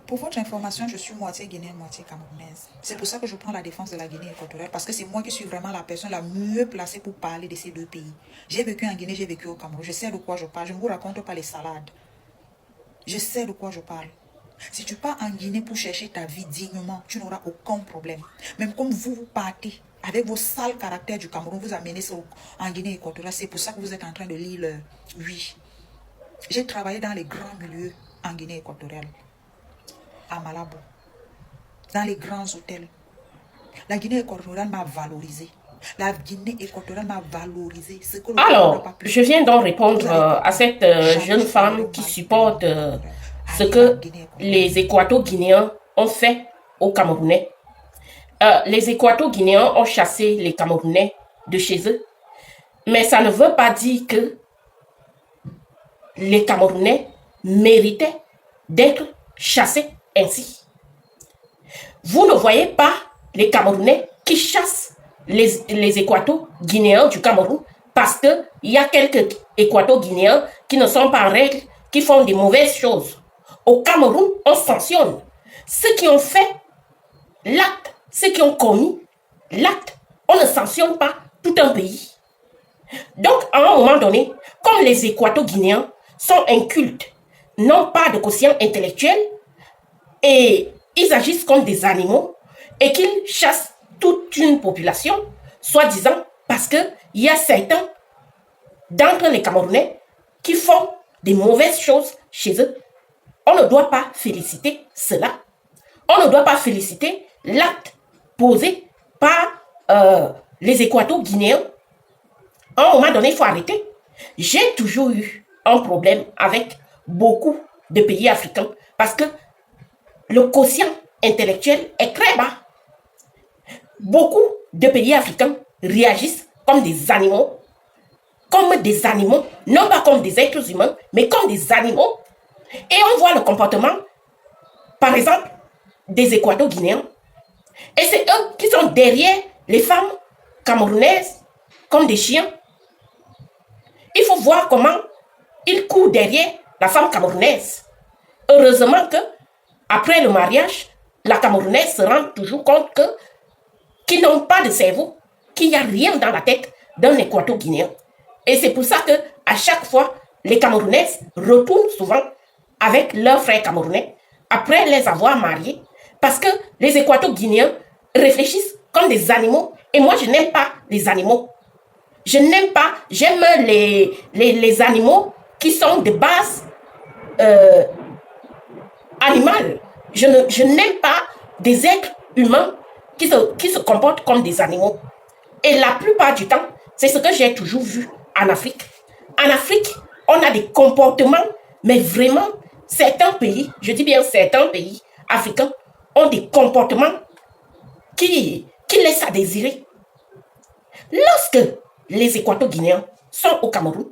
Pour votre information, je suis moitié guinéenne, moitié camerounaise. C'est pour ça que je prends la défense de la Guinée équatoriale, parce que c'est moi qui suis vraiment la personne la mieux placée pour parler de ces deux pays. J'ai vécu en Guinée, j'ai vécu au Cameroun. Je sais de quoi je parle. Je ne vous raconte pas les salades. Je sais de quoi je parle. Si tu pars en Guinée pour chercher ta vie dignement, tu n'auras aucun problème. Même comme vous partez avec vos sales caractères du Cameroun, vous amenez ça en Guinée équatoriale. C'est pour ça que vous êtes en train de lire oui. J'ai travaillé dans les grands milieux en Guinée équatoriale, à Malabo, dans les grands hôtels. La Guinée équatoriale m'a valorisé. La Guinée équatoriale m'a valorisé. Ce que le Cameroun n'a pas Alors, pu je faire. viens donc répondre Vous allez à comprendre. cette Jamais jeune je ferai le femme qui mal de la supporte Guinée équatoriale. ce Allez en que Guinée équatoriale. les Équato-Guinéens ont fait aux Camerounais. Les Équato-Guinéens ont chassé les Camerounais de chez eux, mais ça ne veut pas dire que les Camerounais méritaient d'être chassés ainsi. Vous ne voyez pas les Camerounais qui chassent les Équato-Guinéens du Cameroun parce qu'il y a quelques Équato-Guinéens qui ne sont pas en règle, qui font des mauvaises choses. Au Cameroun, on sanctionne ceux qui ont fait l'acte, ceux qui ont commis l'acte. On ne sanctionne pas tout un pays. Donc, à un moment donné, comme les Équato-Guinéens sont incultes, n'ont pas de quotient intellectuel, et ils agissent comme des animaux, et qu'ils chassent toute une population, soi-disant parce qu'il y a certains d'entre les Camerounais qui font des mauvaises choses chez eux. On ne doit pas féliciter cela. On ne doit pas féliciter l'acte posé par les Équato-Guinéens. À un moment donné, il faut arrêter. J'ai toujours eu un problème avec beaucoup de pays africains parce que le quotient intellectuel est très bas. Beaucoup de pays africains réagissent comme des animaux, non pas comme des êtres humains, mais comme des animaux. Et on voit le comportement, par exemple, des Équato-Guinéens. Et c'est eux qui sont derrière les femmes camerounaises comme des chiens. Il faut voir comment ils courent derrière la femme camerounaise. Heureusement que, après le mariage, la Camerounaise se rend toujours compte qu'ils n'ont pas de cerveau, qu'il n'y a rien dans la tête d'un Équato-Guinéen. Et c'est pour ça que à chaque fois, les Camerounaises retournent souvent avec leurs frères camerounais après les avoir mariés, parce que les Équato-Guinéens réfléchissent comme des animaux. Et moi, je n'aime pas les animaux. Je n'aime pas, j'aime les animaux qui sont de base animale. Je n'aime pas des êtres humains qui se comportent comme des animaux. Et la plupart du temps, c'est ce que j'ai toujours vu en Afrique. En Afrique, on a des comportements, mais vraiment, certains pays, je dis bien certains pays africains, ont des comportements qui laissent à désirer. Lorsque les Équato-Guinéens sont au Cameroun,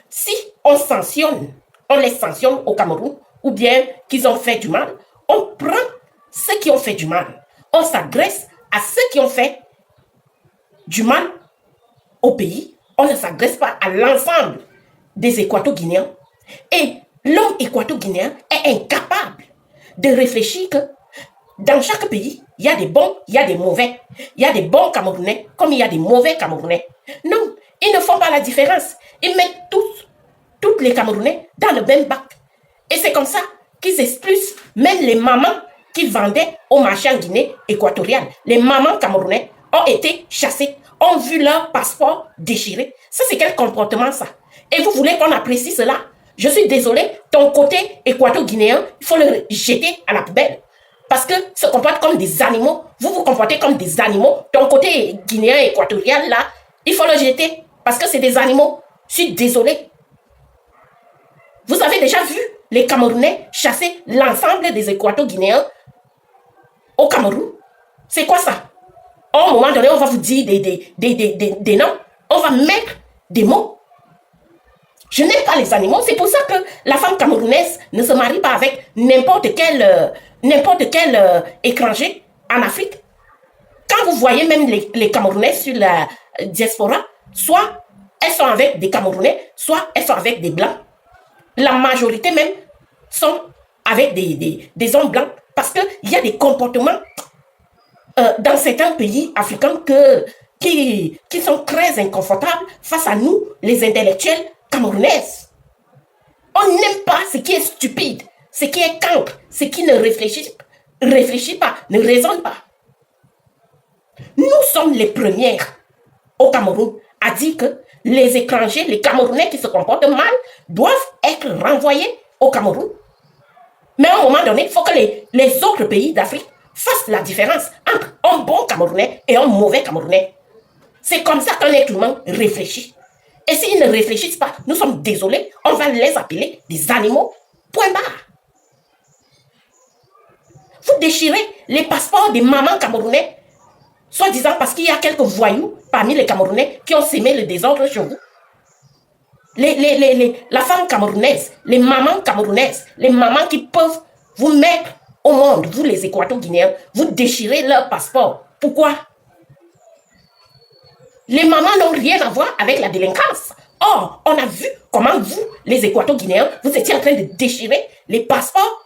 si on les sanctionne au Cameroun, ou bien qu'ils ont fait du mal, on prend ceux qui ont fait du mal. On s'agresse à ceux qui ont fait du mal au pays. On ne s'agresse pas à l'ensemble des Équato-Guinéens. Et l'homme équato-guinéen est incapable de réfléchir que dans chaque pays, il y a des bons, il y a des mauvais. Il y a des bons Camerounais comme il y a des mauvais Camerounais. Non, ils ne font pas la différence. Ils mettent toutes les Camerounais dans le même bac. Et c'est comme ça qu'ils expulsent même les mamans qui vendaient au marché en Guinée équatoriale. Les mamans camerounais ont été chassées, ont vu leur passeport déchiré. Ça, c'est quel comportement, ça? Et vous voulez qu'on apprécie cela? Je suis désolée, ton côté équato-guinéen, il faut le jeter à la poubelle. Parce que se comportent comme des animaux. Vous vous comportez comme des animaux. Ton côté guinéen équatorial, là, il faut le jeter. Parce que c'est des animaux. Je suis désolée. Vous avez déjà vu les Camerounais chasser l'ensemble des Équato-Guinéens au Cameroun? C'est quoi ça? À un moment donné, on va vous dire des noms. On va mettre des mots. Je n'aime pas les animaux. C'est pour ça que la femme camerounaise ne se marie pas avec n'importe quel étranger en Afrique. Quand vous voyez même les Camerounais sur la diaspora, soit elles sont avec des Camerounais, soit elles sont avec des Blancs. La majorité même sont avec des hommes blancs parce qu'il y a des comportements dans certains pays africains qui sont très inconfortables face à nous, les intellectuels camerounaises. On n'aime pas ce qui est stupide, ce qui est cancre, ce qui ne réfléchit pas, ne raisonne pas. Nous sommes les premières au Cameroun à dire que les étrangers, les Camerounais qui se comportent mal, doivent être renvoyés au Cameroun. Mais à un moment donné, il faut que les autres pays d'Afrique fassent la différence entre un bon Camerounais et un mauvais Camerounais. C'est comme ça qu'un être humain réfléchit. Et s'ils ne réfléchissent pas, nous sommes désolés, on va les appeler des animaux. Point barre. Vous déchirez les passeports des mamans camerounais, soi-disant parce qu'il y a quelques voyous parmi les Camerounais qui ont sémé le désordre chez vous. La femme camerounaise, les mamans camerounaises, les mamans qui peuvent vous mettre au monde, vous les Équato-Guinéens, vous déchirez leur passeport. Pourquoi? Les mamans n'ont rien à voir avec la délinquance. Or, on a vu comment vous, les Équato-Guinéens, vous étiez en train de déchirer les passeports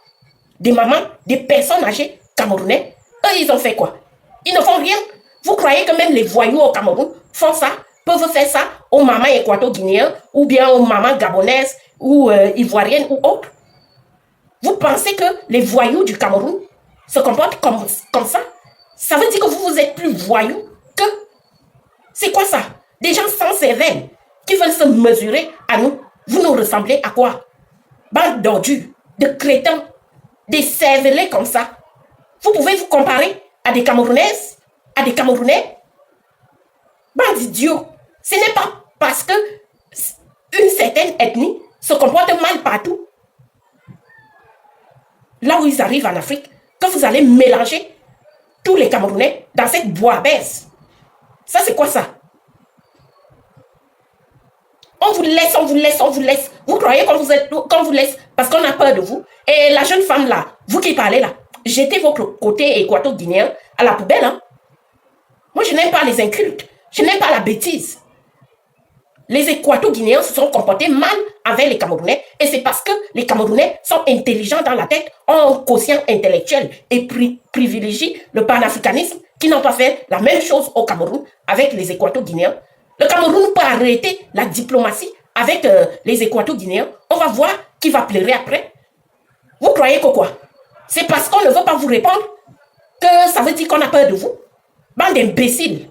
des mamans, des personnes âgées camerounais. Eux, ils ont fait quoi? Ils ne font rien. Vous croyez que même les voyous au Cameroun font ça, peuvent faire ça aux mamans équato-guinéennes ou bien aux mamans gabonaises ou ivoiriennes ou autres? Vous pensez que les voyous du Cameroun se comportent comme ça? Ça veut dire que vous êtes plus voyous que... C'est quoi ça? Des gens sans cervelle qui veulent se mesurer à nous. Vous nous ressemblez à quoi? Bande d'ordures, de crétins, des cervelés comme ça. Vous pouvez vous comparer à des Camerounaises, à des Camerounais? Bande d'idiots. Ce n'est pas parce que une certaine ethnie se comporte mal partout, là où ils arrivent en Afrique, que vous allez mélanger tous les Camerounais dans cette boîte. Ça, c'est quoi ça? On vous laisse, on vous laisse, on vous laisse. Vous croyez qu'on vous laisse parce qu'on a peur de vous? Et la jeune femme là, vous qui parlez là, jetez votre côté équato-guinéen à la poubelle. Hein? Moi, je n'aime pas les incultes. Je n'aime pas la bêtise. Les Équato-Guinéens se sont comportés mal avec les Camerounais et c'est parce que les Camerounais sont intelligents dans la tête, ont un quotient intellectuel et privilégient le panafricanisme qui n'ont pas fait la même chose au Cameroun avec les Équato-Guinéens. Le Cameroun peut arrêter la diplomatie avec les Équato-Guinéens. On va voir qui va pleurer après. Vous croyez que quoi? C'est parce qu'on ne veut pas vous répondre que ça veut dire qu'on a peur de vous? Bande d'imbéciles.